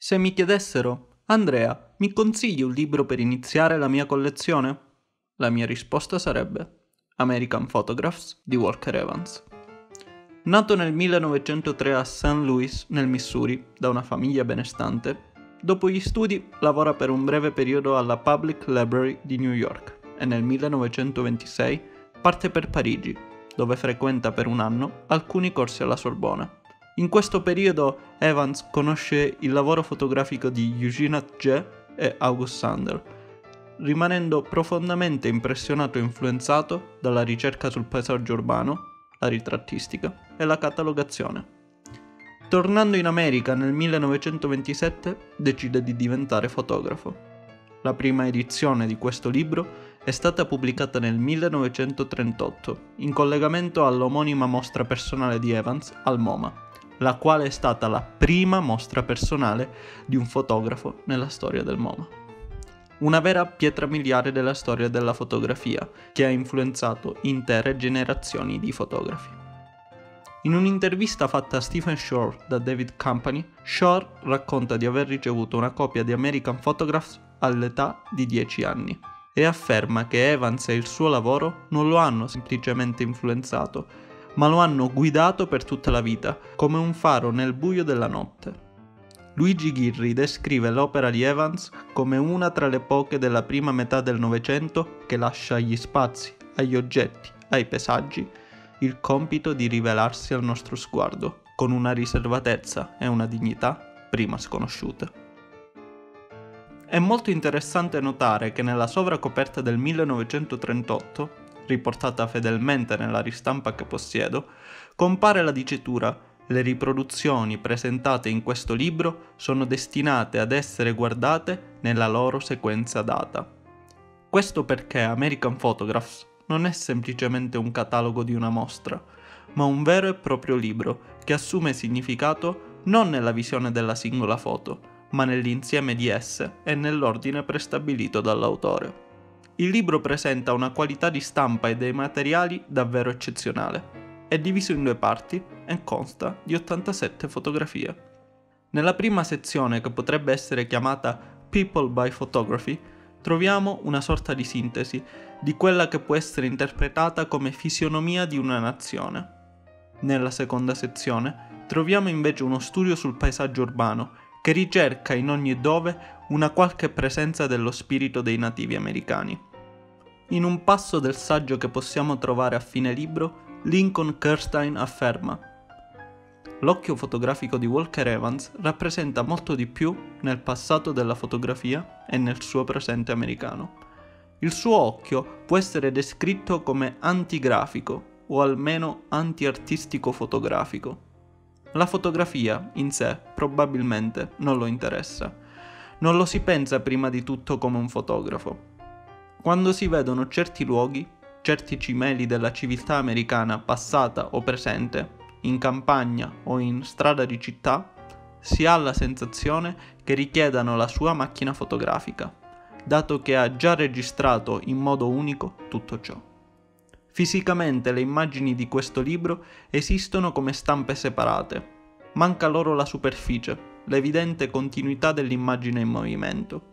Se mi chiedessero, Andrea, mi consigli un libro per iniziare la mia collezione? La mia risposta sarebbe American Photographs di Walker Evans. Nato nel 1903 a St. Louis, nel Missouri, da una famiglia benestante, dopo gli studi lavora per un breve periodo alla Public Library di New York e nel 1926 parte per Parigi, dove frequenta per un anno alcuni corsi alla Sorbona. In questo periodo Evans conosce il lavoro fotografico di Eugene Atget e August Sander, rimanendo profondamente impressionato e influenzato dalla ricerca sul paesaggio urbano, la ritrattistica e la catalogazione. Tornando in America nel 1927 decide di diventare fotografo. La prima edizione di questo libro è stata pubblicata nel 1938 in collegamento all'omonima mostra personale di Evans al MoMA, la quale è stata la prima mostra personale di un fotografo nella storia del MoMA. Una vera pietra miliare della storia della fotografia, che ha influenzato intere generazioni di fotografi. In un'intervista fatta a Stephen Shore da David Company, Shore racconta di aver ricevuto una copia di American Photographs all'età di 10 anni e afferma che Evans e il suo lavoro non lo hanno semplicemente influenzato, ma lo hanno guidato per tutta la vita, come un faro nel buio della notte. Luigi Ghirri descrive l'opera di Evans come una tra le poche della prima metà del Novecento che lascia agli spazi, agli oggetti, ai paesaggi, il compito di rivelarsi al nostro sguardo, con una riservatezza e una dignità prima sconosciute. È molto interessante notare che nella sovracoperta del 1938, riportata fedelmente nella ristampa che possiedo, compare la dicitura «Le riproduzioni presentate in questo libro sono destinate ad essere guardate nella loro sequenza data». Questo perché American Photographs non è semplicemente un catalogo di una mostra, ma un vero e proprio libro che assume significato non nella visione della singola foto, ma nell'insieme di esse e nell'ordine prestabilito dall'autore. Il libro presenta una qualità di stampa e dei materiali davvero eccezionale. È diviso in 2 parti e consta di 87 fotografie. Nella prima sezione, che potrebbe essere chiamata People by Photography, troviamo una sorta di sintesi di quella che può essere interpretata come fisionomia di una nazione. Nella seconda sezione troviamo invece uno studio sul paesaggio urbano che ricerca in ogni dove una qualche presenza dello spirito dei nativi americani. In un passo del saggio che possiamo trovare a fine libro, Lincoln Kirstein afferma: «L'occhio fotografico di Walker Evans rappresenta molto di più nel passato della fotografia e nel suo presente americano. Il suo occhio può essere descritto come antigrafico o almeno anti-artistico fotografico. La fotografia in sé probabilmente non lo interessa. Non lo si pensa prima di tutto come un fotografo. Quando si vedono certi luoghi, certi cimeli della civiltà americana passata o presente, in campagna o in strada di città, si ha la sensazione che richiedano la sua macchina fotografica, dato che ha già registrato in modo unico tutto ciò. Fisicamente le immagini di questo libro esistono come stampe separate. Manca loro la superficie, l'evidente continuità dell'immagine in movimento,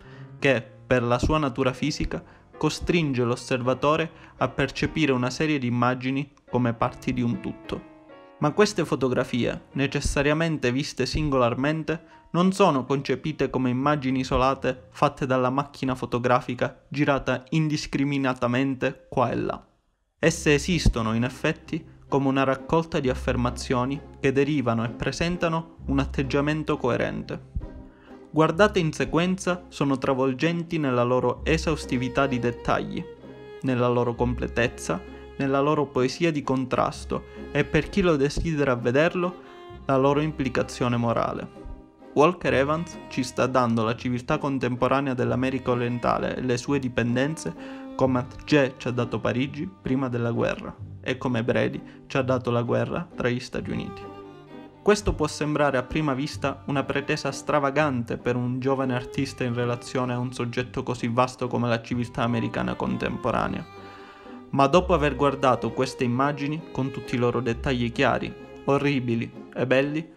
che, per la sua natura fisica, costringe l'osservatore a percepire una serie di immagini come parti di un tutto. Ma queste fotografie, necessariamente viste singolarmente, non sono concepite come immagini isolate fatte dalla macchina fotografica girata indiscriminatamente qua e là. Esse esistono, in effetti, come una raccolta di affermazioni che derivano e presentano un atteggiamento coerente. Guardate in sequenza, sono travolgenti nella loro esaustività di dettagli, nella loro completezza, nella loro poesia di contrasto e, per chi lo desidera vederlo, la loro implicazione morale. Walker Evans ci sta dando la civiltà contemporanea dell'America orientale e le sue dipendenze come Atget ci ha dato Parigi prima della guerra e come Brady ci ha dato la guerra tra gli Stati Uniti. Questo può sembrare a prima vista una pretesa stravagante per un giovane artista in relazione a un soggetto così vasto come la civiltà americana contemporanea, ma dopo aver guardato queste immagini con tutti i loro dettagli chiari, orribili e belli,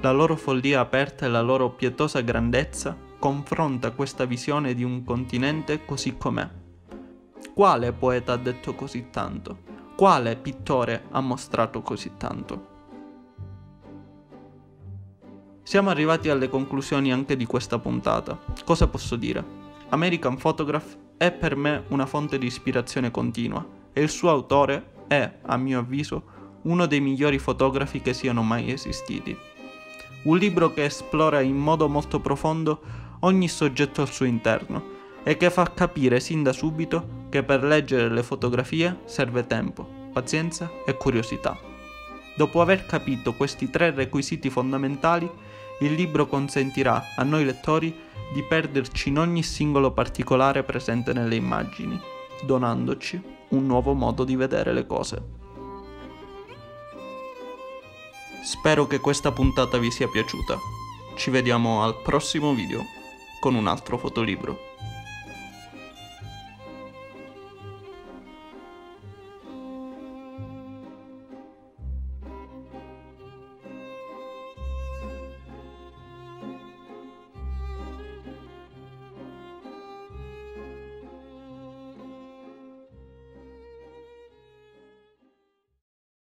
La loro follia aperta e la loro pietosa grandezza confronta questa visione di un continente così com'è. Quale poeta ha detto così tanto? Quale pittore ha mostrato così tanto? Siamo arrivati alle conclusioni anche di questa puntata. Cosa posso dire? American Photograph è per me una fonte di ispirazione continua e il suo autore è, a mio avviso, uno dei migliori fotografi che siano mai esistiti. Un libro che esplora in modo molto profondo ogni soggetto al suo interno e che fa capire sin da subito che per leggere le fotografie serve tempo, pazienza e curiosità. Dopo aver capito questi 3 requisiti fondamentali, il libro consentirà a noi lettori di perderci in ogni singolo particolare presente nelle immagini, donandoci un nuovo modo di vedere le cose. Spero che questa puntata vi sia piaciuta. Ci vediamo al prossimo video con un altro fotolibro.